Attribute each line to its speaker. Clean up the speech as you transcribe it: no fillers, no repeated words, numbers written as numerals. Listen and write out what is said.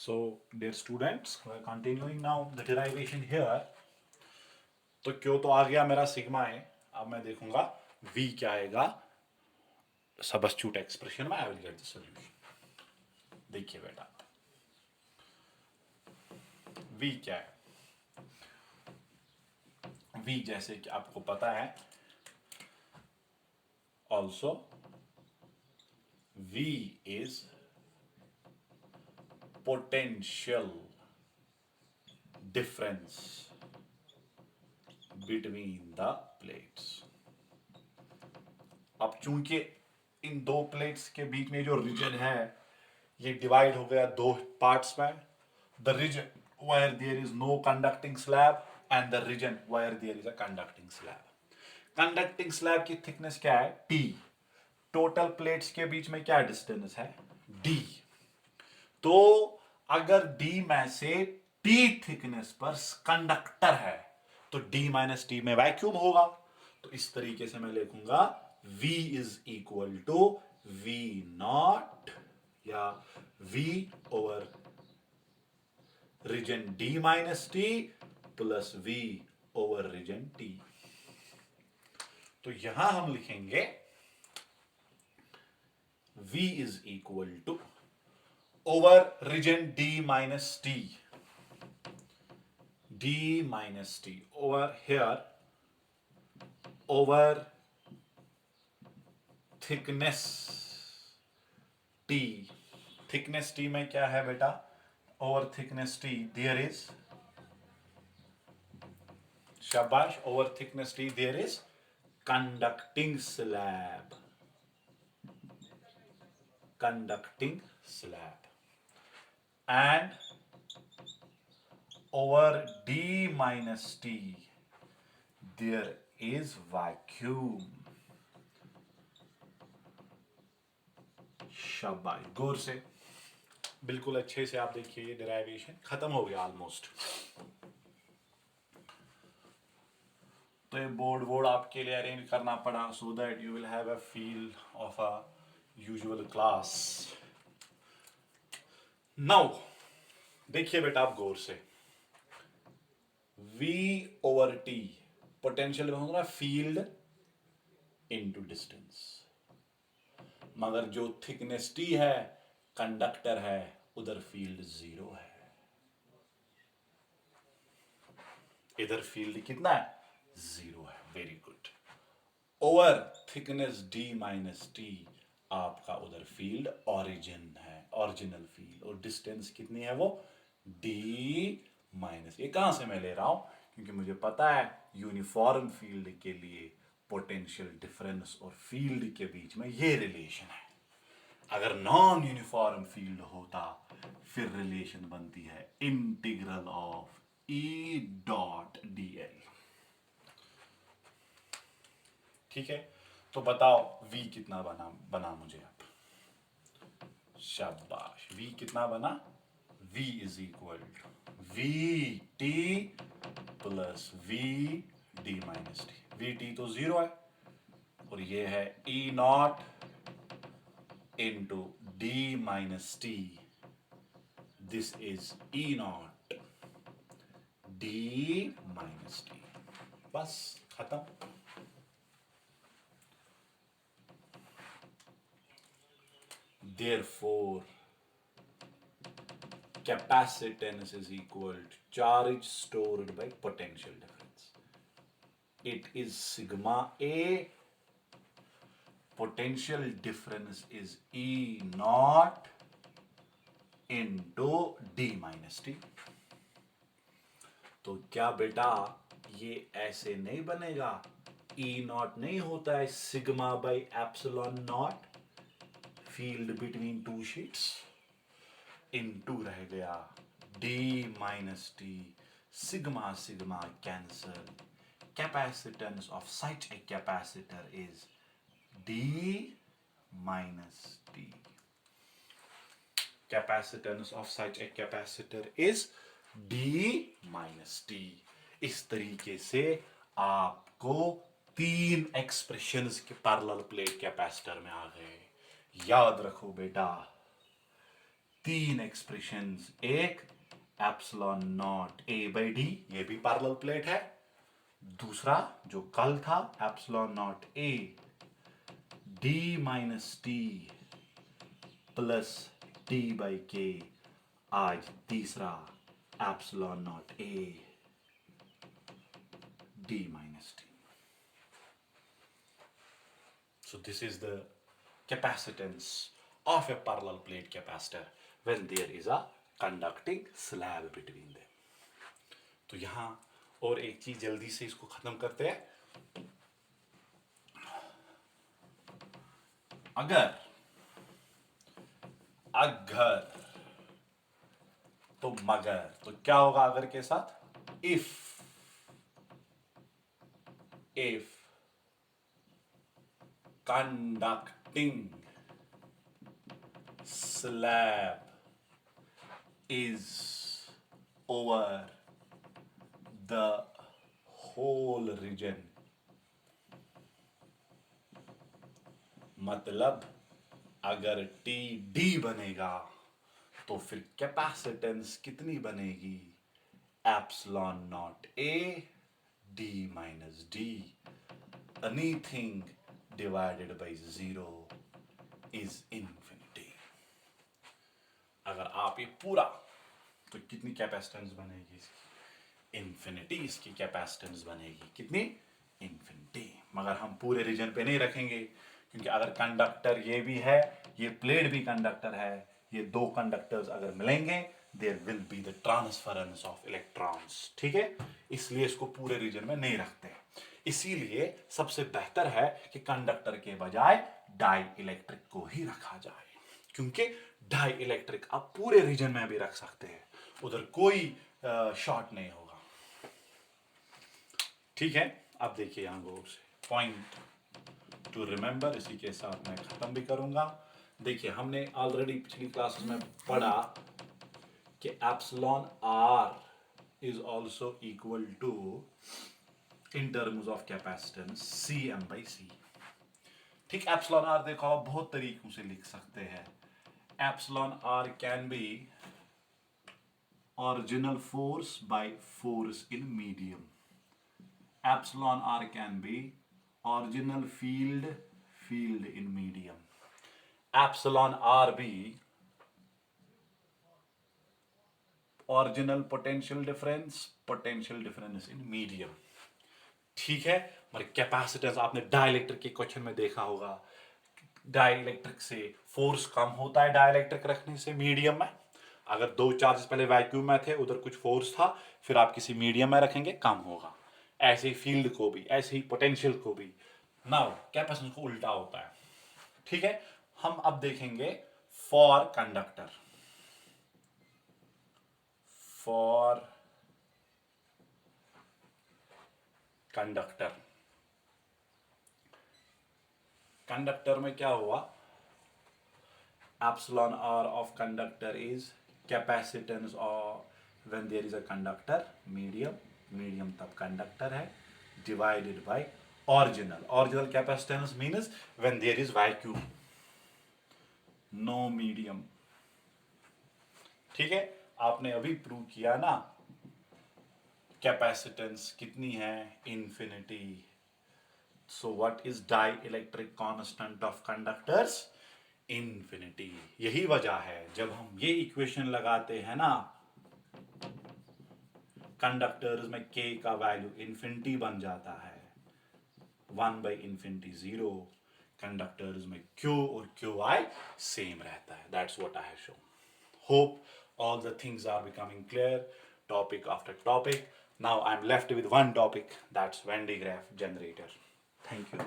Speaker 1: So, dear students, we are continuing now the derivation here. तो क्यों तो आ गया मेरा सिग्मा है, अब मैं देखूंगा v क्या आएगा सबस्टिट्यूट एक्सप्रेशन में। I will get the solution. देखिए बेटा v क्या है। v जैसे कि आपको पता है, also v is potential difference between the plates. अब चूंकि इन दो प्लेट्स के बीच में जो रीजन है ये डिवाइड हो गया दो पार्ट्स में, the region where there is no conducting slab and the region where there is a conducting slab. Conducting slab की थिकनेस क्या है? t. टोटल प्लेट्स के बीच में क्या डिस्टेंस है? d. तो अगर d में से t थिकनेस पर कंडक्टर है तो d माइनस टी में वैक्यूम होगा। तो इस तरीके से मैं लिखूंगा v is equal to v naught या v over region d minus T plus v over region t। तो यहां हम लिखेंगे v is equal to over region d minus T, d minus t over here over thickness t। thickness t में क्या है बेटा? over thickness t there is, शाबाश, over thickness t there is conducting slab, conducting slab, and over d minus t there is vacuum। शाबाश, गौर से बिल्कुल अच्छे से आप देखिए, ये डेरिवेशन खत्म हो गया ऑलमोस्ट। तो ये बोर्ड आपके लिए अरेंज करना पड़ा so that you will have a feel of a usual class. Now देखिए बेटा आप गौर से, v ओवर t पोटेंशियल में होगा फील्ड इनटू डिस्टेंस, मगर जो थिकनेस t है, कंडक्टर है, उधर फील्ड जीरो है, इधर फील्ड कितना है? जीरो है। Very good. Over thickness d minus T आपका उधर फील्ड ओरिजिन है, ओरिजिनल फील्ड, और डिस्टेंस कितनी है वो? d minus. ये कहां से मैं ले रहा हूं? क्योंकि मुझे पता है यूनिफॉर्म फील्ड के लिए पोटेंशियल डिफरेंस और फील्ड के बीच में ये रिलेशन है। अगर नॉन यूनिफॉर्म फील्ड होता फिर रिलेशन बनती है integral of E dot dl। ठीक है, तो बताओ v कितना बना मुझे अब? शाबाश, v कितना बना? v is equal to v t plus v d minus T. v t तो जीरो है और ये है E naught into d minus T, this is E naught d minus T. बस खत्म। Therefore, capacitance is equal to charge stored by potential difference. It is sigma A. Potential difference is E naught into D minus T. तो क्या बेटा ये ऐसे नहीं बनेगा? E naught नहीं होता है sigma by epsilon not, field between two sheets, into रह गया d minus T, sigma sigma cancel, capacitance of such a capacitor is d minus T, capacitance of such a capacitor is d minus T. इस तरीके से आपको तीन expressions के parallel plate capacitor में आ गए। याद रखो बेटा, तीन एक्सप्रेशंस, एक epsilon not a by D, ये भी पैरेलल प्लेट है। दूसरा जो कल था epsilon not A D minus T plus T by के। आज तीसरा epsilon not A D minus t. So this is the capacitance of a parallel plate capacitor when there is a conducting slab between them. तो यहां और एक चीज जल्दी से इसको खत्म करते हैं। अगर तो मगर, तो क्या होगा अगर के साथ? if conducting slab is over the whole region, मतलब अगर टी डी बनेगा तो फिर कैपेसिटेंस कितनी बनेगी? Epsilon not A D minus D, anything divided by 0 is infinity. अगर आप ये पूरा, तो कितनी कैपेसिटेंस बनेगी इसकी? इन्फिनिटी इसकी कैपेसिटेंस बनेगी। कितनी? इन्फिनिटी। मगर हम पूरे रीजन पे नहीं रखेंगे, क्योंकि अगर कंडक्टर ये भी है, ये प्लेट भी कंडक्टर है, ये दो कंडक्टर्स अगर मिलेंगे there will be the transference of electrons. ठीक है, इसलिए इसको पूरे रीजन में नहीं रखते। इसीलिए सबसे बेहतर है कि कंडक्टर के बजाय डाई इलेक्ट्रिक को ही रखा जाए, क्योंकि डाई इलेक्ट्रिक आप पूरे रीजन में भी रख सकते हैं, उधर कोई शॉर्ट नहीं होगा। ठीक है, अब देखिए यहां गौर से, पॉइंट टू रिमेंबर, इसी के साथ मैं खत्म भी करूंगा। देखिए हमने ऑलरेडी पिछली क्लासेस में पढ़ा कि epsilon R is also equal to, in terms of capacitance, C M by C. ठीक, एप्सिलॉन आर देखो आप बहुत तरीकों से लिख सकते हैं। Epsilon R can be original force by force in medium. Epsilon r can be original field in medium. Epsilon rb original potential difference in medium. ठीक है, मगर कैपेसिटेंस आपने डाइलेक्ट्रिक के क्वेश्चन में देखा होगा, डाइलेक्ट्रिक से फोर्स कम होता है डाइलेक्ट्रिक रखने से मीडियम में। अगर दो चार्जेस पहले वैक्यूम में थे, उधर कुछ फोर्स था, फिर आप किसी मीडियम में रखेंगे, कम होगा। ऐसे ही फील्ड को भी, ऐसे ही पोटेंशियल को भी। नाउ कैपेसिटेंस को उल्टा होता है। ठीक है, हम अब देखेंगे फॉर कंडक्टर। कंडक्टर में क्या हुआ? Epsilon r of conductor is capacitance of when there is a conductor, medium तब conductor है, divided by original capacitance means when there is vacuum, no medium। ठीक है, आपने अभी प्रूव किया ना, कैपेसिटेंस कितनी है? Infinity. So what is dielectric constant of conductors? Infinity. यही वजह है जब हम ये इक्वेशन लगाते हैं ना, कंडक्टर्स में k का वैल्यू इन्फिनिटी बन जाता है, 1 by infinity 0। कंडक्टर्स में q और qi सेम रहता है। That's what I have shown. Hope all the things are becoming clear, topic after topic. Now I'm left with one topic, that's Van de Graaff generator. Thank you.